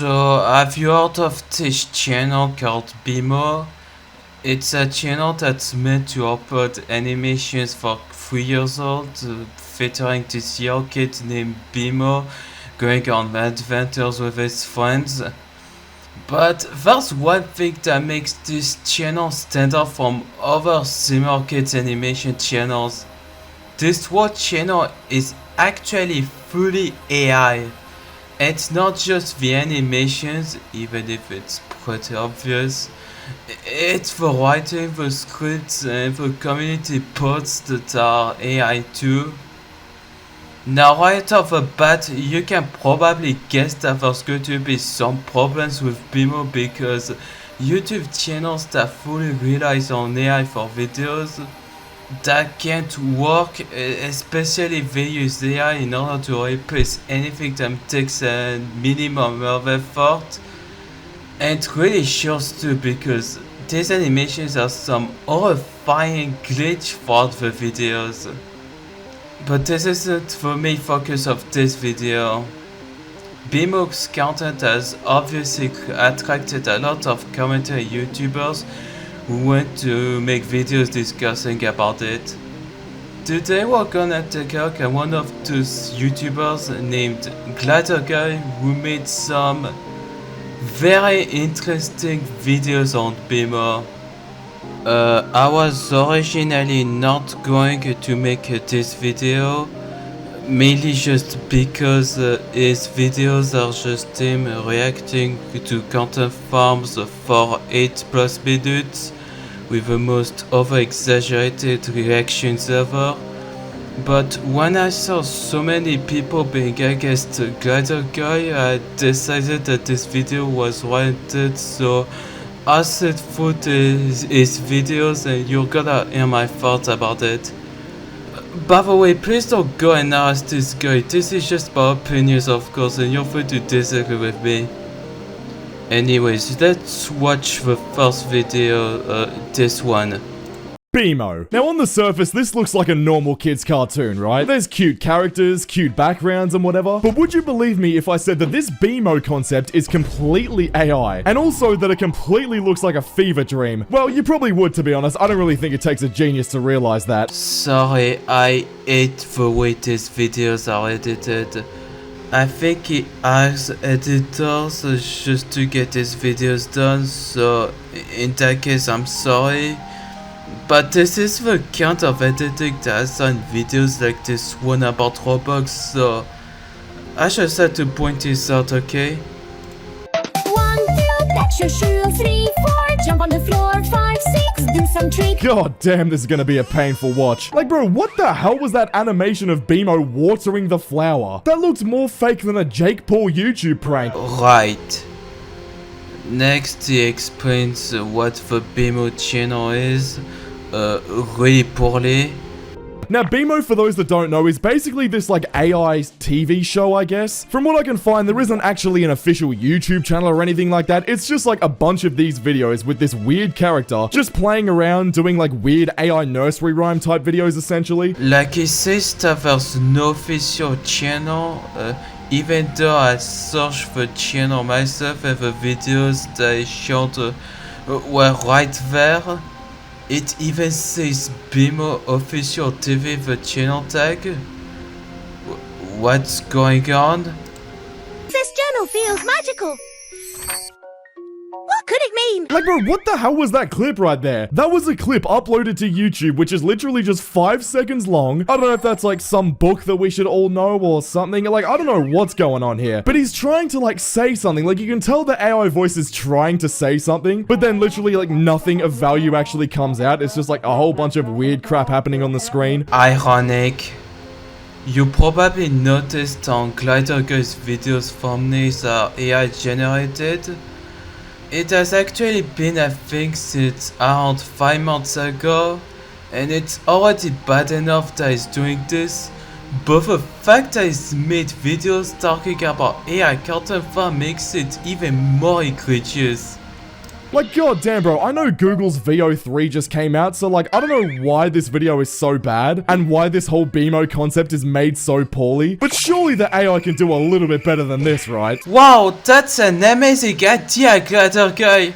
So, have you heard of this channel called Bimo? It's a channel that's meant to upload animations for 3 years old, featuring this young kid named Bimo going on adventures with his friends. But there's one thing that makes this channel stand out from other similar kids animation channels. This one channel is actually fully AI. It's not just the animations, even if it's pretty obvious. It's the writing, the scripts, and the community posts that are AI too. Now right off the bat, you can probably guess that there's going to be some problems with Bimo because YouTube channels that fully relies on AI for videos, that can't work, especially if they use AI in order to replace anything that takes a minimum of effort. And it really shows too because these animations have some horrifying glitch throughout the videos. But this isn't the main focus of this video. Bimo's content has obviously attracted a lot of commentary YouTubers who want to make videos discussing about it. Today we're gonna take a look at one of those YouTubers named Glider Guy who made some very interesting videos on Bimo. I was originally not going to make this video, mainly just because his videos are just him reacting to content farms for 8+ minutes with the most over-exaggerated reactions ever. But when I saw so many people being against Glider Guy, I decided that this video was warranted, so I set foot his videos and you're gonna hear my thoughts about it. By the way, please don't go and harass this guy, this is just my opinions of course and you're free to disagree with me. Anyways, let's watch the first video, this one. Bimo. Now on the surface, this looks like a normal kid's cartoon, right? There's cute characters, cute backgrounds and whatever, but would you believe me if I said that this Bimo concept is completely AI, and also that it completely looks like a fever dream? Well, you probably would, to be honest. I don't really think it takes a genius to realize that. Sorry, I hate the way these videos are edited. I think he hires editors just to get his videos done, so in that case I'm sorry. But this is the kind of editing that has done videos like this one about Roblox, so I just had to point this out, okay? 1, 2, that's your shoe. 3, 4, jump on the floor. 5, 6, do some trick. God damn, this is gonna be a painful watch. Like, bro, what the hell was that animation of Bimo watering the flower? That looks more fake than a Jake Paul YouTube prank. Right. Next he explains what the Bimo channel is, really poorly. Now, Bimo, for those that don't know, is basically this, like, AI TV show, I guess. From what I can find, there isn't actually an official YouTube channel or anything like that. It's just, like, a bunch of these videos with this weird character just playing around, doing, like, weird AI nursery rhyme type videos, essentially. Like he says that there's no official channel, even though I searched the channel myself and the videos that I showed were right there. It even says Bimo official TV, the channel tag. What's going on? This journal feels magical. What could it mean? Like, bro, what the hell was that clip right there? That was a clip uploaded to YouTube, which is literally just 5 seconds long. I don't know if that's, like, some book that we should all know or something. Like, I don't know what's going on here. But he's trying to, like, say something. Like, you can tell the AI voice is trying to say something, but then literally, like, nothing of value actually comes out. It's just, like, a whole bunch of weird crap happening on the screen. Ironic. You probably noticed on Glider Guy's videos thumbnails are AI generated. It has actually been a thing since around 5 months ago, and it's already bad enough that he's doing this, but the fact that he's made videos talking about AI content farm makes it even more egregious. Like, goddamn, bro, I know Google's VO3 just came out, so like, I don't know why this video is so bad, and why this whole Bimo concept is made so poorly, but surely the AI can do a little bit better than this, right? Wow, that's an amazing idea, Glider Guy.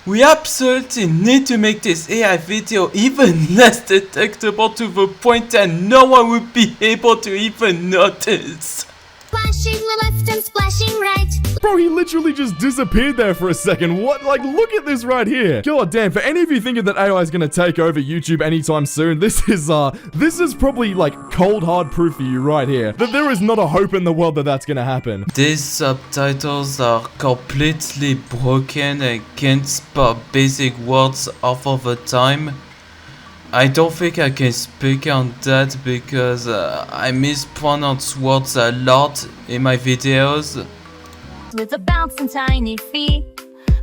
We absolutely need to make this AI video even less detectable to the point that no one would be able to even notice. Splashing left and splashing right. Bro, he literally just disappeared there for a second. What? Like, look at this right here. God damn, for any of you thinking that AI is gonna take over YouTube anytime soon, this is probably like cold hard proof for you right here. That there is not a hope in the world that that's gonna happen. These subtitles are completely broken and can't spell basic words half of the time. I don't think I can speak on that because I mispronounce words a lot in my videos. With a bouncing tiny feet.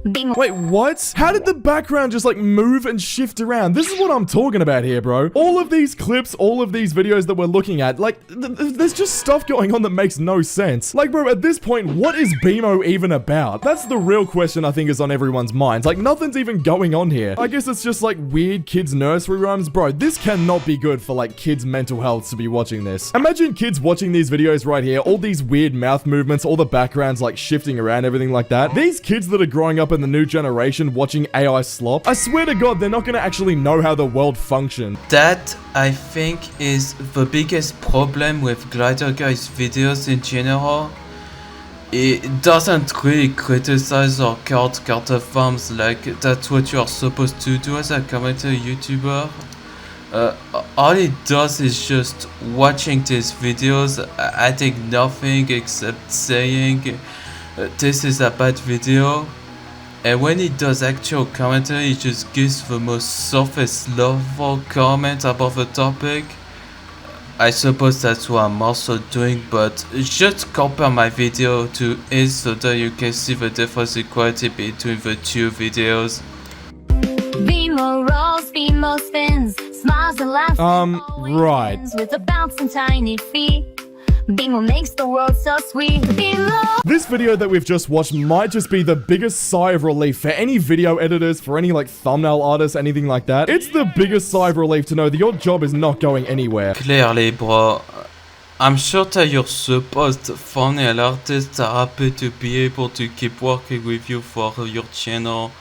Bimo. Wait, what? How did the background just like move and shift around? This is what I'm talking about here, bro. All of these clips, all of these videos that we're looking at, like, there's just stuff going on that makes no sense. Like, bro, at this point, what is Bimo even about? That's the real question I think is on everyone's minds. Like, nothing's even going on here. I guess it's just like weird kids' nursery rhymes. Bro, this cannot be good for like kids' mental health to be watching this. Imagine kids watching these videos right here, all these weird mouth movements, all the backgrounds like shifting around, everything like that. These kids that are growing up in the new generation watching AI slop, I swear to God, they're not gonna actually know how the world functions. That, I think, is the biggest problem with Glider Guy's videos in general. It doesn't really criticize or cut Frums like that's what you are supposed to do as a commentary YouTuber. All it does is just watching these videos, adding nothing except saying this is a bad video. And when it does actual commentary, it just gives the most surface level comment about the topic. I suppose that's what I'm also doing, but just compare my video to his so that you can see the difference in quality between the two videos. Bimo rolls, Bimo spins, smiles and laughs. Right. With a bouncing tiny feet. Bimo makes the world so sweet. Bimo. This video that we've just watched might just be the biggest sigh of relief for any video editors, for any like thumbnail artists, anything like that. It's the biggest sigh of relief to know that your job is not going anywhere. Clearly, bro. I'm sure that your supposed thumbnail artists are happy to be able to keep working with you for your channel.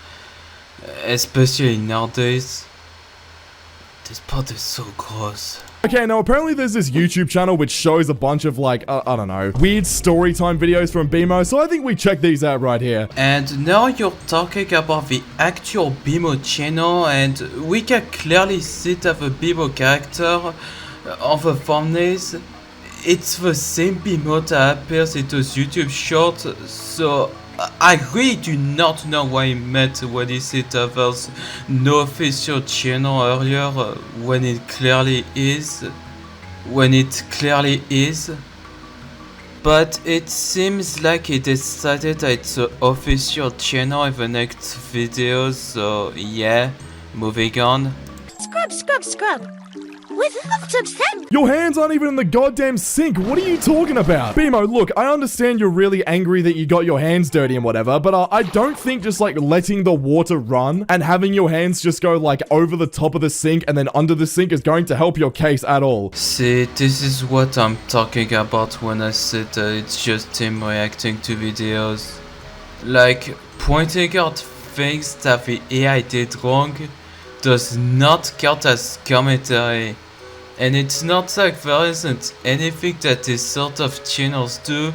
Especially nowadays. This part is so gross. Okay, now apparently there's this YouTube channel which shows a bunch of like, I don't know, weird storytime videos from Bimo, so I think we check these out right here. And now you're talking about the actual Bimo channel, and we can clearly see that the Bimo character on the thumbnails, it's the same Bimo that appears in those YouTube shorts, so I really do not know why he meant when he said that there's no official channel earlier when it clearly is. But it seems like he decided that it's an official channel in the next video, so yeah, moving on. Scrub, scrub, scrub. With lots of sand. Your hands aren't even in the goddamn sink. What are you talking about? Bimo, look, I understand you're really angry that you got your hands dirty and whatever, but I don't think just like letting the water run and having your hands just go like over the top of the sink and then under the sink is going to help your case at all. See, this is what I'm talking about when I said it's just him reacting to videos. Like, pointing out things that the AI did wrong does not count as commentary. And it's not like there isn't anything that these sort of channels do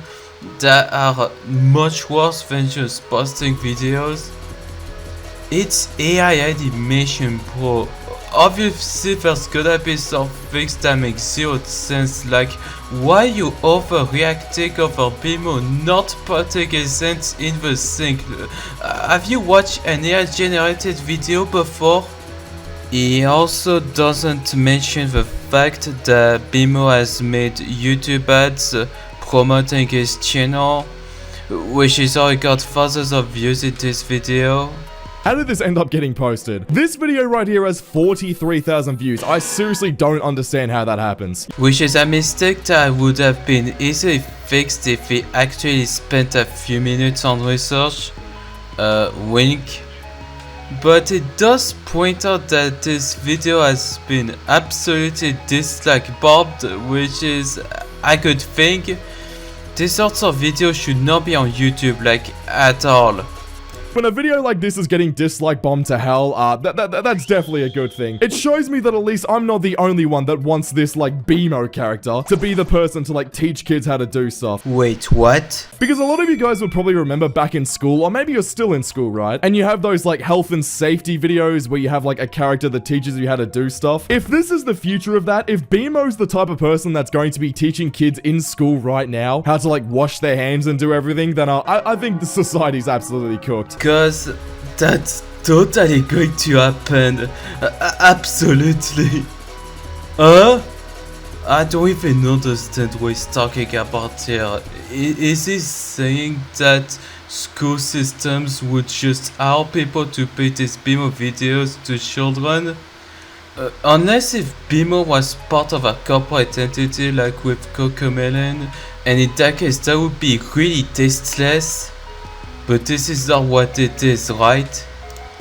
that are much worse than just posting videos. It's AI animation, bro. Obviously there's gonna be some things that make zero sense, like why you overreacting over Bimo not putting his hands in the sink. Have you watched an AI generated video before? He also doesn't mention the fact that Bimo has made YouTube ads promoting his channel, which is how he got thousands of views in this video. How did this end up getting posted? This video right here has 43,000 views. I seriously don't understand how that happens. Which is a mistake that would have been easily fixed if he actually spent a few minutes on research. Wink. but it does point out that this video has been absolutely bombed, which is a good thing. These sorts of videos should not be on YouTube, like, at all. When a video like this is getting dislike bombed to hell, that's definitely a good thing. It shows me that at least I'm not the only one that wants this, like, Bimo character to be the person to, like, teach kids how to do stuff. Wait, what? Because a lot of you guys would probably remember back in school, or maybe you're still in school, right? And you have those, like, health and safety videos where you have, like, a character that teaches you how to do stuff. If this is the future of that, if Bimo's the type of person that's going to be teaching kids in school right now how to, like, wash their hands and do everything, then I think the society's absolutely cooked. Because that's totally going to happen. Absolutely. I don't even understand what he's talking about here. Is he saying that school systems would just allow people to pay these Bimo videos to children? Unless if Bimo was part of a corporate entity like with Cocomelon, and in that case that would be really tasteless. But this is not what it is, right?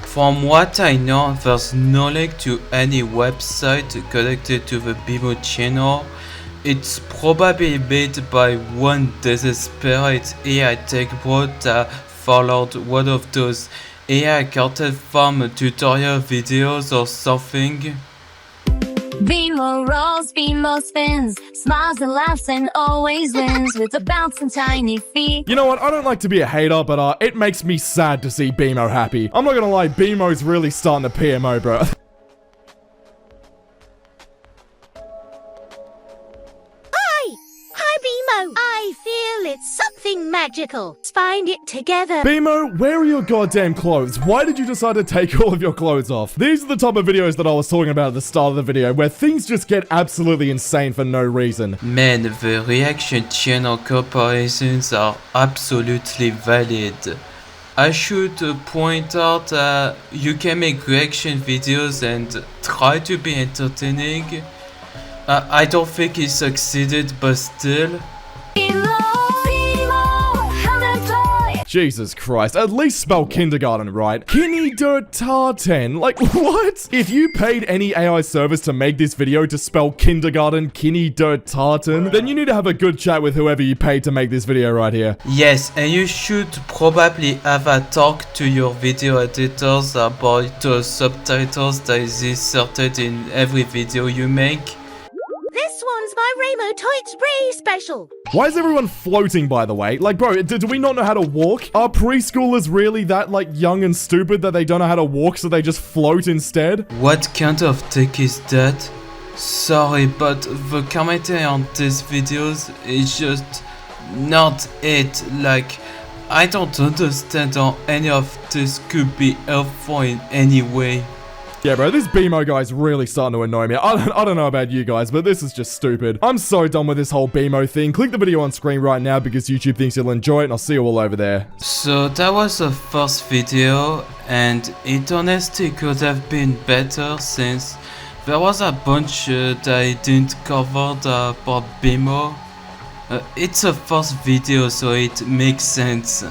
From what I know, there's no link to any website connected to the Bimo channel. It's probably made by one desperate AI tech bot that followed one of those AI content farm tutorial videos or something. Bimo rolls, Bimo spins, smiles and laughs and always wins with a bounce and tiny feet. You know what, I don't like to be a hater, but it makes me sad to see Bimo happy. I'm not gonna lie, Bimo's really starting to PMO, bro. Hi, Bimo. I feel it's something magical. Let's find it together. Bimo, where are your goddamn clothes? Why did you decide to take all of your clothes off? These are the type of videos that I was talking about at the start of the video, where things just get absolutely insane for no reason. Man, the reaction channel comparisons are absolutely valid. I should point out that you can make reaction videos and try to be entertaining. I don't think he succeeded, but still. Jesus Christ, at least spell kindergarten right. Kindergarten, like what? If you paid any AI service to make this video to spell kindergarten, kindergarten, then you need to have a good chat with whoever you paid to make this video right here. Yes, and you should probably have a talk to your video editors about the subtitles that is inserted in every video you make. This one's my Ramo Tight Spray special. Why is everyone floating, by the way? Like, bro, do we not know how to walk? Are preschoolers really that, like, young and stupid that they don't know how to walk, so they just float instead? What kind of tech is that? Sorry, but the commentary on these videos is just not it. Like, I don't understand how any of this could be helpful in any way. Yeah, bro, this Bimo guy's really starting to annoy me. I don't know about you guys, but this is just stupid. I'm so done with this whole Bimo thing. Click the video on screen right now because YouTube thinks you'll enjoy it, and I'll see you all over there. So that was the first video, and it honestly could have been better since there was a bunch that I didn't cover about Bimo. It's a first video, so it makes sense.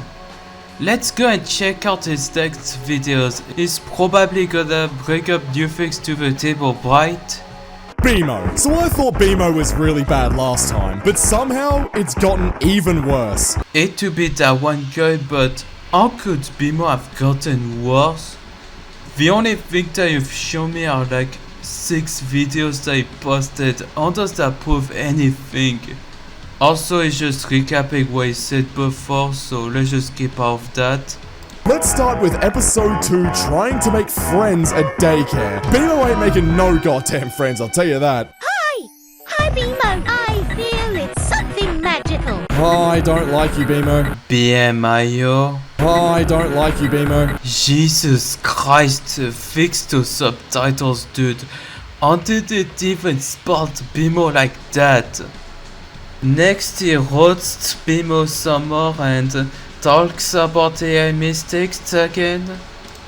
Let's go and check out his next videos. He's probably gonna bring up new things to the table, right? Bimo. So I thought Bimo was really bad last time, but somehow it's gotten even worse. Hate to be that one guy, but how could Bimo have gotten worse? The only thing that you've shown me are like 6 videos that he posted. How does that prove anything? Also, he's just recapping what he said before, so let's just keep out of that. Let's start with episode 2, trying to make friends at daycare. Bimo ain't making no goddamn friends, I'll tell you that. Hi, Bimo. I feel it's something magical. I don't like you, Bimo. BMIO. I don't like you, Bimo. Jesus Christ, fix those subtitles, dude. How did it even spell Bimo like that? Next, he roasts Bimo some more and talks about AI mistakes again.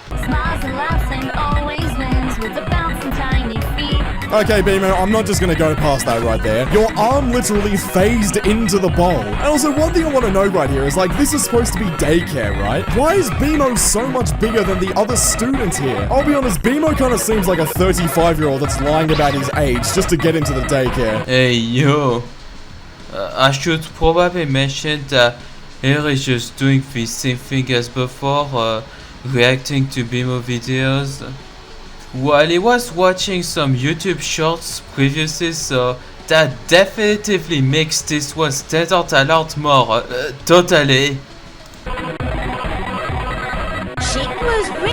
Smiles and laughs and always wins with a bounce and tiny feet. Okay, Bimo, I'm not just gonna go past that right there. Your arm literally phased into the bowl. And also, one thing I want to know right here is, like, this is supposed to be daycare, right? Why is Bimo so much bigger than the other students here? I'll be honest, Bimo kind of seems like a 35-year-old that's lying about his age just to get into the daycare. Hey, yo. I should probably mention that here is just doing the same thing as before, reacting to Bimo videos. While he was watching some YouTube shorts previously, so that definitively makes this one stand out a lot more, totally.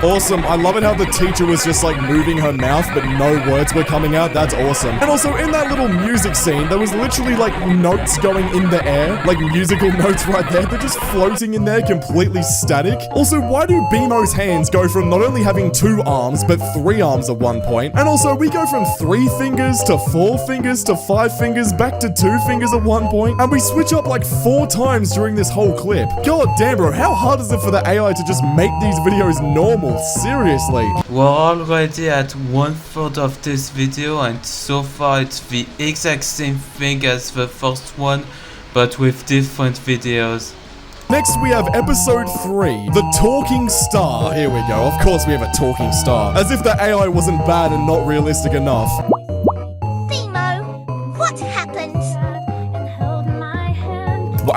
Awesome. I love it how the teacher was just like moving her mouth, but no words were coming out. That's awesome. And also in that little music scene, there was literally like notes going in the air, like musical notes right there. They're just floating in there, completely static. Also, why do Bimo's hands go from not only having 2 arms, but 3 arms at one point? And also, we go from 3 fingers to 4 fingers to 5 fingers back to 2 fingers at one point, and we switch up like 4 times during this whole clip. God damn, bro, how hard is it for the AI to just make these videos normal? Seriously. We're already at 1/3 of this video, and so far it's the exact same thing as the first one, but with different videos. Next, we have episode 3, The Talking Star. Here we go. Of course we have a talking star. As if the AI wasn't bad and not realistic enough. Bimo, what happened?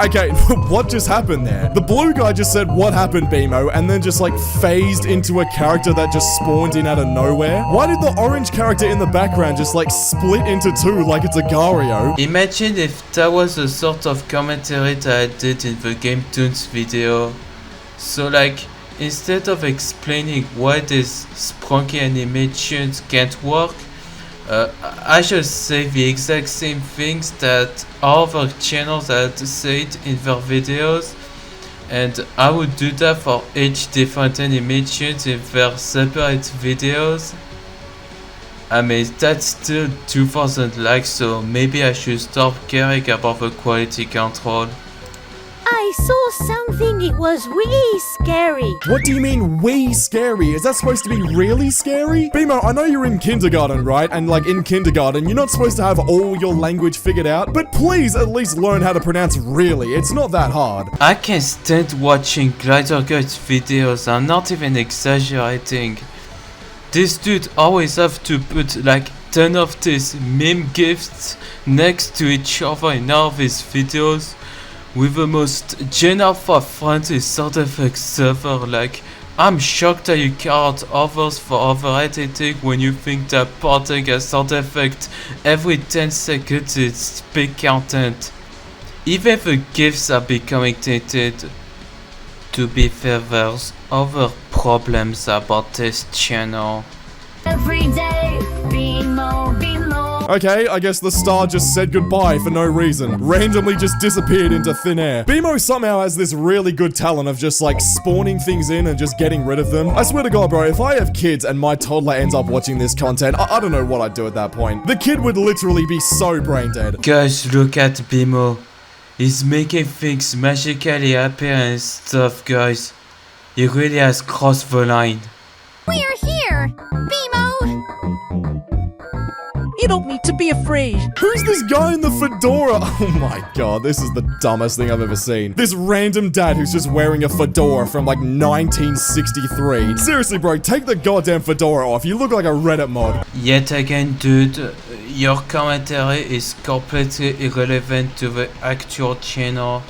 Okay, what just happened there? The blue guy just said, "What happened, Bimo?" and then just like phased into a character that just spawned in out of nowhere. Why did the orange character in the background just like split into 2 like it's a Gario? Imagine if that was a sort of commentary that I did in the Game Tunes video. So like, instead of explaining why these sprunky animations can't work, I just say the exact same things that other channels had said in their videos, and I would do that for each different animations in their separate videos. I mean, that's still 2000 likes, so maybe I should stop caring about the quality control. I saw something, it was really scary. What do you mean, wee scary? Is that supposed to be really scary? Bimo, I know you're in kindergarten, right? And like in kindergarten, you're not supposed to have all your language figured out, but please at least learn how to pronounce really. It's not that hard. I can't stand watching Glider Guys videos, I'm not even exaggerating. This dude always have to put like 10 of these meme gifts next to each other in all of his videos, with the most general friendly sound effects server. Like, I'm shocked that you care out others for over editing when you think that porting a sound effect every 10 seconds is big content. Even the gifs are becoming tainted. To be fair, there's other problems about this channel. Every day, Bimo, Bimo. Okay, I guess the star just said goodbye for no reason. Randomly just disappeared into thin air. Bimo somehow has this really good talent of just like spawning things in and just getting rid of them. I swear to God, bro, if I have kids and my toddler ends up watching this content, I don't know what I'd do at that point. The kid would literally be so brain dead. Guys, look at Bimo. He's making things magically appear and stuff, guys. He really has crossed the line. We're here, Bimo. You don't need to be afraid. Who's this guy in the fedora? Oh my God, this is the dumbest thing I've ever seen. This random dad who's just wearing a fedora from like 1963. Seriously, bro, take the goddamn fedora off. You look like a Reddit mod. Yet again, dude, your commentary is completely irrelevant to the actual channel.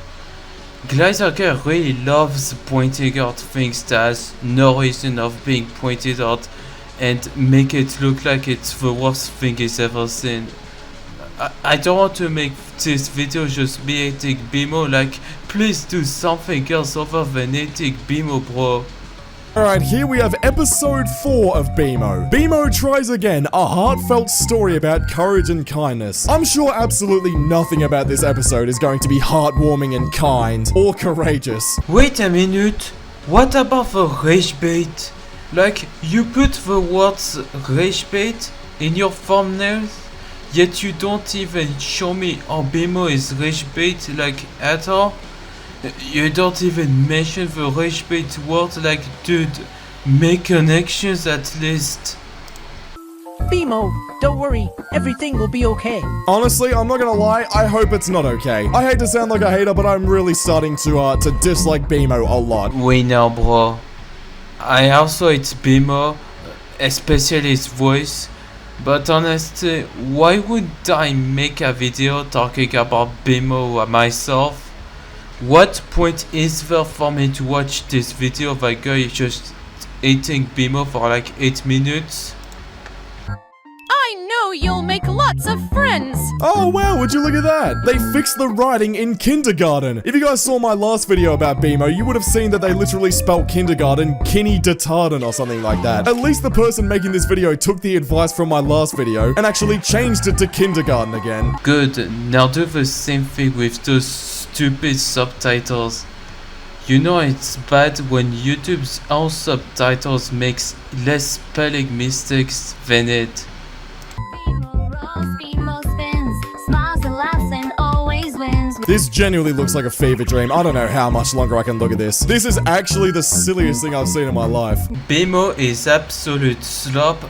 Glizerger really loves pointing out things that has no reason of being pointed out and make it look like it's the worst thing he's ever seen. I don't want to make this video just me hating Bimo, like, please do something else other than hating Bimo, bro. Alright, here we have episode 4 of Bimo. Bimo tries again, a heartfelt story about courage and kindness. I'm sure absolutely nothing about this episode is going to be heartwarming and kind, or courageous. Wait a minute, what about the rage bait? Like, you put the words rage bait in your thumbnails, yet you don't even show me how Bimo is rage bait, like, at all? You don't even mention the rage bait word, like, dude, make connections at least. Bimo, don't worry, everything will be okay. Honestly, I'm not gonna lie, I hope it's not okay. I hate to sound like a hater, but I'm really starting to dislike Bimo a lot. We know, bro. I also hate Bimo, especially his voice. But honestly, why would I make a video talking about Bimo myself? What point is there for me to watch this video of a guy just eating Bimo for like 8 minutes? I know you'll make lots of friends. Oh wow, would you look at that? They fixed the writing in kindergarten. If you guys saw my last video about Bimo, you would have seen that they literally spelled kindergarten kinny-detarden or something like that. At least the person making this video took the advice from my last video and actually changed it to kindergarten again. Good, now do the same thing with those stupid subtitles. You know it's bad when YouTube's own subtitles makes less spelling mistakes than it. Bimo rolls, Bimo spins, smiles and laughs and always wins. This genuinely looks like a fever dream. I don't know how much longer I can look at this. This is actually the silliest thing I've seen in my life. Bimo is absolute slop.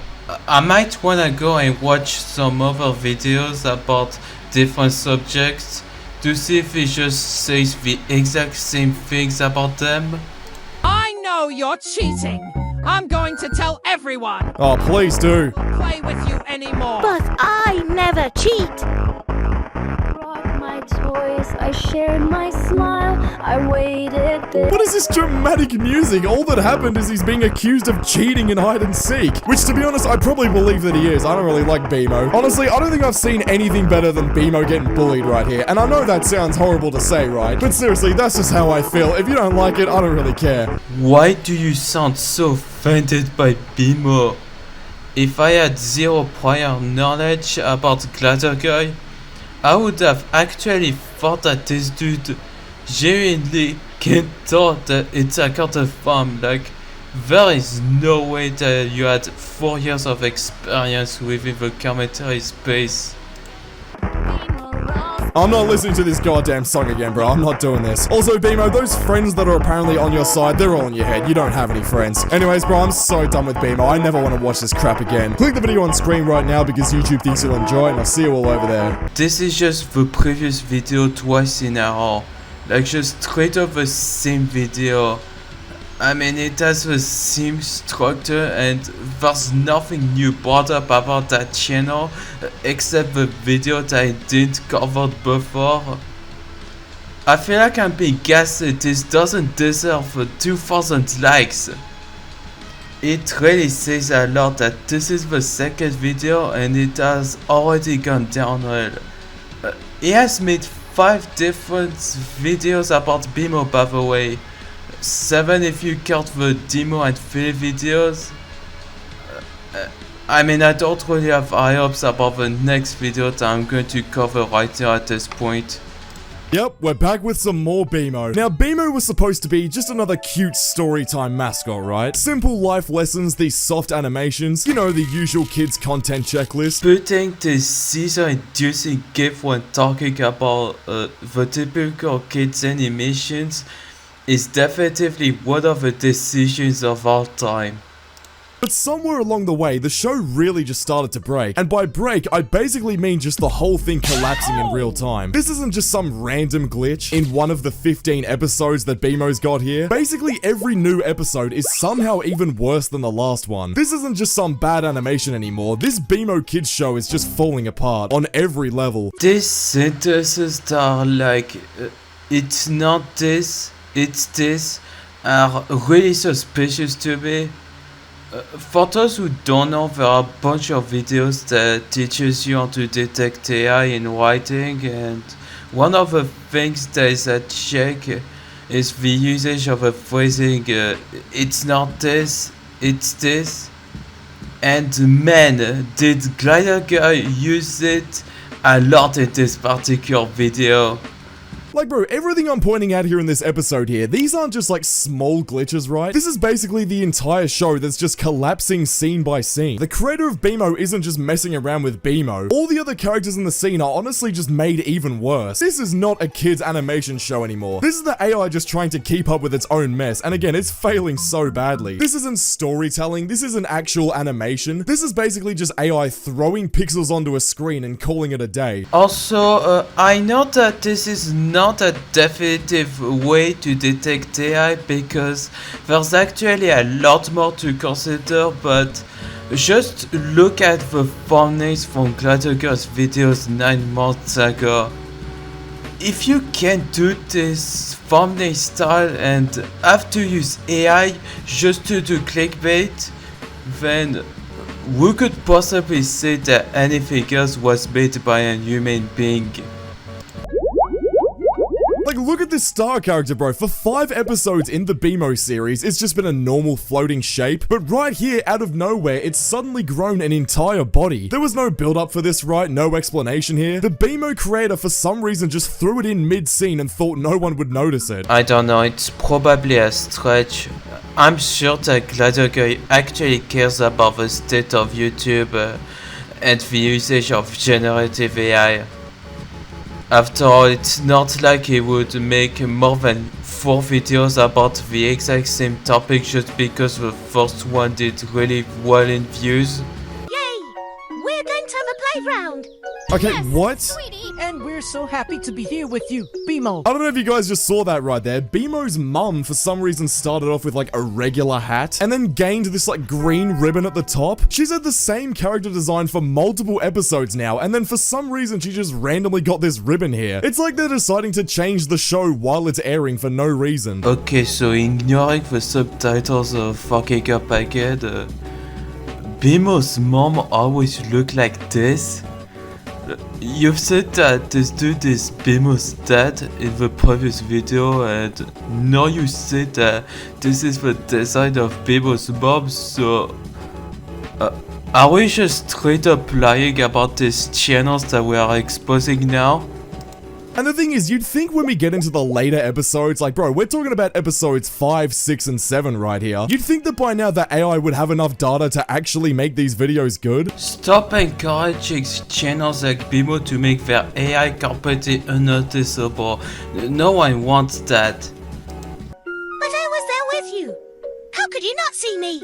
I might wanna go and watch some other videos about different subjects to see if he just says the exact same things about them. I know you're cheating. I'm going to tell everyone. Oh, please do. I won't play with you anymore. But I never cheat. Brought my toys, I shared my smile, I waited there. What is this dramatic music? All that happened is he's being accused of cheating in hide and seek. Which, to be honest, I probably believe that he is. I don't really like Bimo. Honestly, I don't think I've seen anything better than Bimo getting bullied right here. And I know that sounds horrible to say, right? But seriously, that's just how I feel. If you don't like it, I don't really care. Why do you sound so offended by Bimo? If I had zero prior knowledge about Glider Guy, I would have actually thought that this dude genuinely can talk that it's a kind of farm. Like, there is no way that you had 4 years of experience within the commentary space. I'm not listening to this goddamn song again, bro. I'm not doing this. Also, Bimo, those friends that are apparently on your side, they're all in your head. You don't have any friends. Anyways, bro, I'm so done with Bimo. I never want to watch this crap again. Click the video on screen right now because YouTube thinks you'll enjoy it, and I'll see you all over there. This is just the previous video twice in a row. Like, just straight up the same video. I mean, it has the same structure and there's nothing new brought up about that channel except the video that I did covered before. I feel like I'm being gaslit. This doesn't deserve 2000 likes. It really says a lot that this is the second video and it has already gone downhill. He has made 5 different videos about Bimo, by the way. 7 if you count the demo and fill videos. I mean, I don't really have high hopes about the next video that I'm going to cover right here at this point. Yep, we're back with some more Bimo. Now, Bimo was supposed to be just another cute storytime mascot, right? Simple life lessons, these soft animations, you know, the usual kids content checklist. Putting this season-inducing gift when talking about the typical kids animations is definitely one of the decisions of all time. But somewhere along the way, the show really just started to break. And by break, I basically mean just the whole thing collapsing in real time. This isn't just some random glitch in one of the 15 episodes that Bimo's got here. Basically, every new episode is somehow even worse than the last one. This isn't just some bad animation anymore. This Bimo Kids show is just falling apart on every level. These sentences that are like, it's not this, it's this, are really suspicious to me. For those who don't know, there are a bunch of videos that teaches you how to detect AI in writing, and one of the things that is at stake is the usage of a phrasing, it's not this, it's this. And man, did Glider Guy use it a lot in this particular video. Like, bro, everything I'm pointing out here in this episode here, these aren't just like small glitches, right? This is basically the entire show that's just collapsing scene by scene. The creator of Bimo isn't just messing around with Bimo. All the other characters in the scene are honestly just made even worse. This is not a kid's animation show anymore. This is the AI just trying to keep up with its own mess, and again, it's failing so badly. This isn't storytelling, this isn't actual animation. This is basically just AI throwing pixels onto a screen and calling it a day. Also, I know that this is not a definitive way to detect AI because there's actually a lot more to consider, but just look at the thumbnails from Gladiator's videos 9 months ago. If you can do this thumbnail style and have to use AI just to do clickbait, then who could possibly say that anything else was made by a human being? Like, look at this star character, bro. For 5 episodes in the Bimo series, it's just been a normal floating shape. But right here, out of nowhere, it's suddenly grown an entire body. There was no build-up for this, right? No explanation here. The Bimo creator, for some reason, just threw it in mid-scene and thought no one would notice it. I don't know, it's probably a stretch. I'm sure that Gladiator actually cares about the state of YouTube and the usage of generative AI. After all, it's not like he would make more than 4 videos about the exact same topic just because the first one did really well in views. Yay! We're going to the playground. Okay, what? Sweetie. And we're so happy to be here with you, Bimo. I don't know if you guys just saw that right there. Bimo's mum, for some reason, started off with like a regular hat and then gained this like green ribbon at the top. She's had the same character design for multiple episodes now, and then for some reason, she just randomly got this ribbon here. It's like they're deciding to change the show while it's airing for no reason. Okay, so ignoring the subtitles fucking up again, Bimo's mom always looked like this. You've said that this dude is Bimo's dad in the previous video, and now you said that this is the design of Bimo's mom, so are we just straight up lying about these channels that we are exposing now? And the thing is, you'd think when we get into the later episodes, like, bro, we're talking about episodes 5, 6, and 7 right here. You'd think that by now the AI would have enough data to actually make these videos good. Stop encouraging channels like Bimo to make their AI completely unnoticeable. No one wants that. But I was there with you. How could you not see me?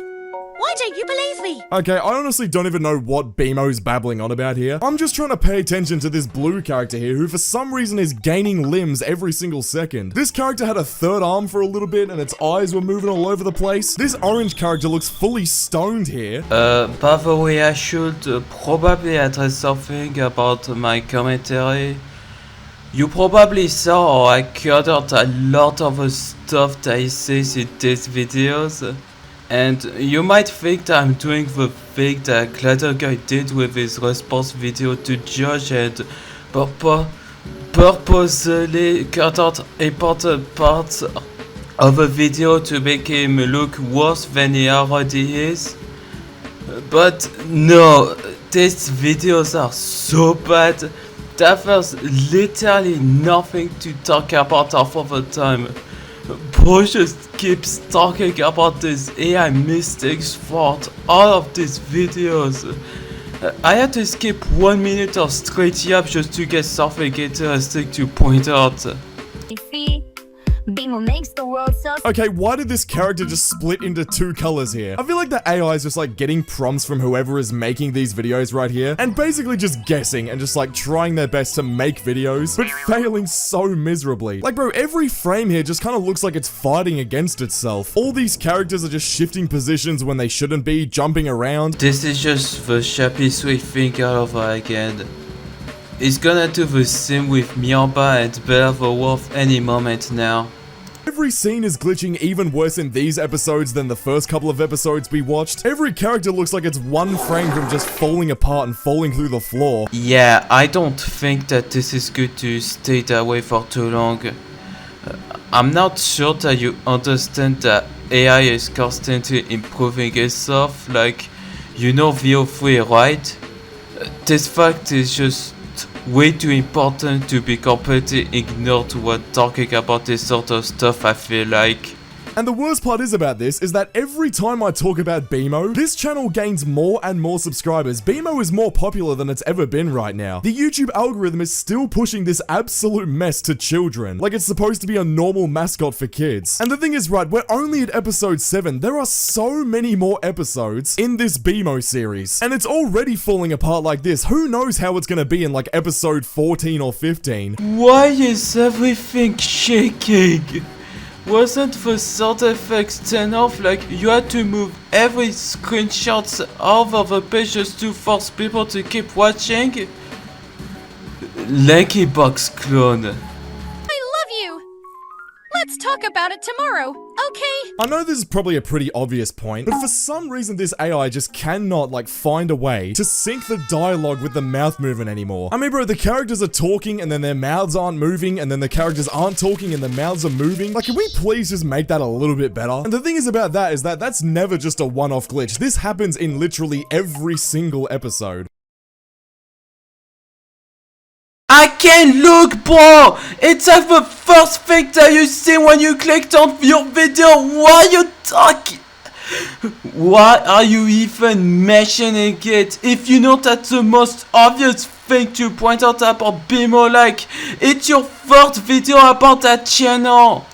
Why don't you believe me? Okay, I honestly don't even know what Bimo's babbling on about here. I'm just trying to pay attention to this blue character here who for some reason is gaining limbs every single second. This character had a third arm for a little bit and its eyes were moving all over the place. This orange character looks fully stoned here. By the way, I should probably address something about my commentary. You probably saw or I cut out a lot of the stuff that he says in these videos. And you might think that I'm doing the thing that Gladiator did with his response video to judge and purposely cut out important parts of a video to make him look worse than he already is. But no, these videos are so bad that there's literally nothing to talk about half of the time. Bro just keeps talking about this AI mistakes throughout all of these videos. I had to skip 1 minute of straight yap just to get something interesting to point out. Bimo makes the world so. Okay, why did this character just split into 2 colors here? I feel like the AI is just like getting prompts from whoever is making these videos right here and basically just guessing and just like trying their best to make videos, but failing so miserably. Like, bro, every frame here just kind of looks like it's fighting against itself. All these characters are just shifting positions when they shouldn't be, jumping around. This is just the Chappie Sweet thing all over again. He's gonna do the same with Miamba and Bella the Wolf any moment now. Every scene is glitching even worse in these episodes than the first couple of episodes we watched. Every character looks like it's 1 frame from just falling apart and falling through the floor. Yeah, I don't think that this is good to stay that way for too long. I'm not sure that you understand that AI is constantly improving itself, like, you know VO3, right? This fact is just way too important to be completely ignored when talking about this sort of stuff, I feel like. And the worst part is about this is that every time I talk about Bimo, this channel gains more and more subscribers. Bimo is more popular than it's ever been right now. The YouTube algorithm is still pushing this absolute mess to children, like it's supposed to be a normal mascot for kids. And the thing is, right, we're only at episode 7. There are so many more episodes in this Bimo series, and it's already falling apart like this. Who knows how it's gonna be in like episode 14 or 15. Why is everything shaking? Wasn't the sound effects turned off? Like, you had to move every screenshots out of the page just to force people to keep watching? Lanky Box clone. I love you. Let's talk about it tomorrow, okay? I know this is probably a pretty obvious point, but for some reason this AI just cannot, like, find a way to sync the dialogue with the mouth movement anymore. I mean, bro, the characters are talking and then their mouths aren't moving, and then the characters aren't talking and their mouths are moving. Like, can we please just make that a little bit better? And the thing is about that is that that's never just a one-off glitch. This happens in literally every single episode. I can't look, bro! It's like the first thing that you see when you clicked on your video. Why are you talking? Why are you even mentioning it? If you know that's the most obvious thing to point out about Bimo, like, it's your first video about that channel.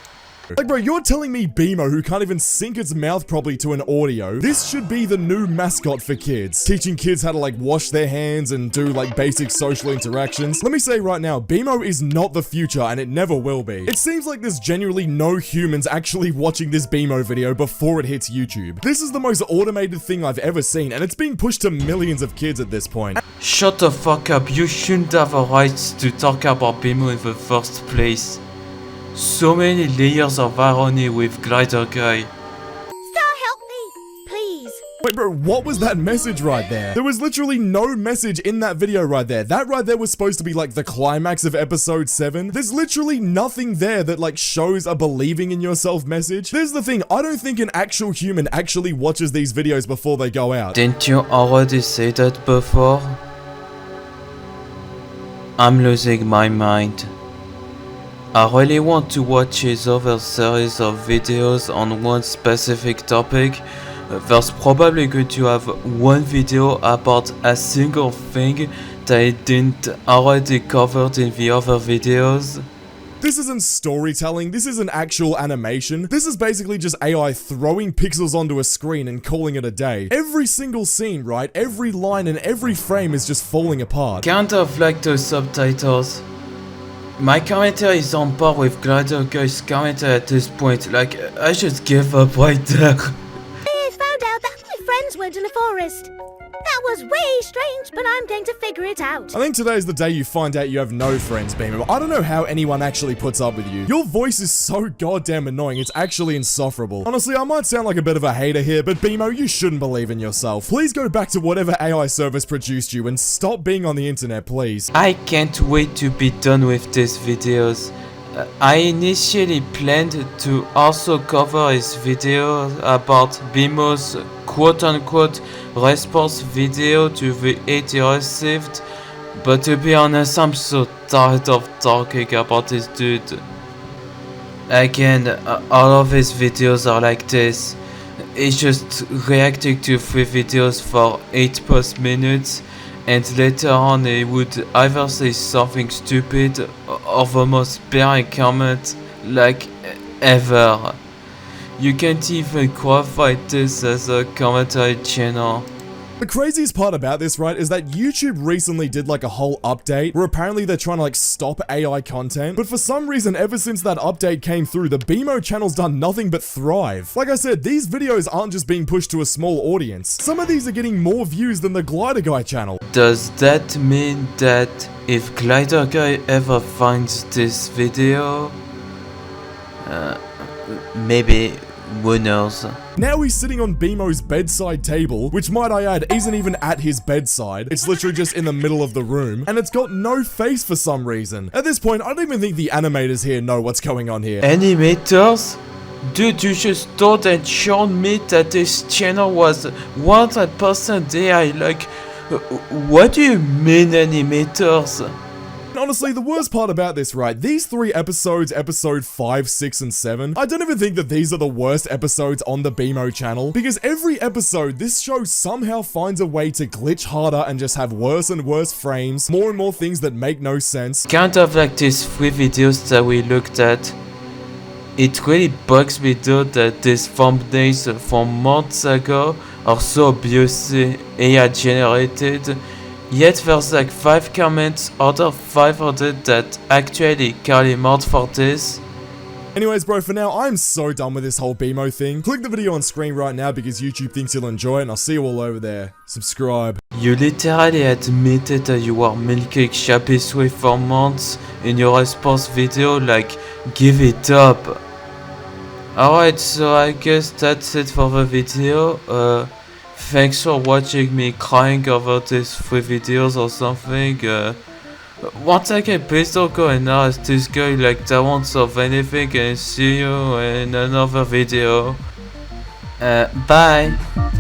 Like, bro, you're telling me Bimo, who can't even sync its mouth properly to an audio, this should be the new mascot for kids, teaching kids how to, like, wash their hands and do, like, basic social interactions. Let me say right now, Bimo is not the future, and it never will be. It seems like there's genuinely no humans actually watching this Bimo video before it hits YouTube. This is the most automated thing I've ever seen, and it's being pushed to millions of kids at this point. Shut the fuck up, you shouldn't have a right to talk about Bimo in the first place. So many layers of irony with Glider Guy. Star, help me, please. Wait, bro, what was that message right there? There was literally no message in that video right there. That right there was supposed to be like the climax of episode 7. There's literally nothing there that like shows a believing in yourself message. Here's the thing, I don't think an actual human actually watches these videos before they go out. Didn't you already say that before? I'm losing my mind. I really want to watch his other series of videos on one specific topic. There's probably going to have one video about a single thing that he didn't already covered in the other videos. This isn't storytelling, this isn't actual animation. This is basically just AI throwing pixels onto a screen and calling it a day. Every single scene, right? Every line and every frame is just falling apart. Kind of like those subtitles. My commentary is on par with Glider Guy's commentary at this point. Like, I just give up right there. I found out that my friends went in the forest. That was way strange, but I'm going to figure it out. I think today is the day you find out you have no friends, Bimo. I don't know how anyone actually puts up with you. Your voice is so goddamn annoying, it's actually insufferable. Honestly, I might sound like a bit of a hater here, but Bimo, you shouldn't believe in yourself. Please go back to whatever AI service produced you and stop being on the internet, please. I can't wait to be done with these videos. I initially planned to also cover his video about Bimo's quote-unquote response video to the hate he received, but to be honest, I'm so tired of talking about this dude. Again, all of his videos are like this. He's just reacting to 3 videos for 8+ minutes, and later on he would either say something stupid or the most boring comment like ever. You can't even qualify this as a commentary channel. The craziest part about this, right, is that YouTube recently did like a whole update where apparently they're trying to like stop AI content, but for some reason ever since that update came through, the Bimo channel's done nothing but thrive. Like I said, these videos aren't just being pushed to a small audience. Some of these are getting more views than the Glider Guy channel. Does that mean that if Glider Guy ever finds this video, maybe, who knows? Now he's sitting on Bimo's bedside table, which might I add isn't even at his bedside. It's literally just in the middle of the room, and it's got no face for some reason. At this point, I don't even think the animators here know what's going on here. Animators? Dude, you just told and shown me that this channel was 100% AI. Like, what do you mean animators? honestly, the worst part about this, right, these 3 episodes, episode 5, 6, and 7, I don't even think that these are the worst episodes on the Bimo channel, because every episode, this show somehow finds a way to glitch harder and just have worse and worse frames, more and more things that make no sense. Kind of like these 3 videos that we looked at. It really bugs me though that these thumbnails from months ago are so obviously AI generated, yet there's like 5 comments out of 500 that actually call him out for this. Anyways, bro, for now, I'm so done with this whole Bimo thing. Click the video on screen right now because YouTube thinks you'll enjoy it, and I'll see you all over there. Subscribe. You literally admitted that you were milking Chapisui for months in your response video, like, give it up. Alright, so I guess that's it for the video. Thanks for watching me crying over these 3 videos or something. Once again, please don't go and ask this guy like that won't solve anything, and see you in another video. Bye!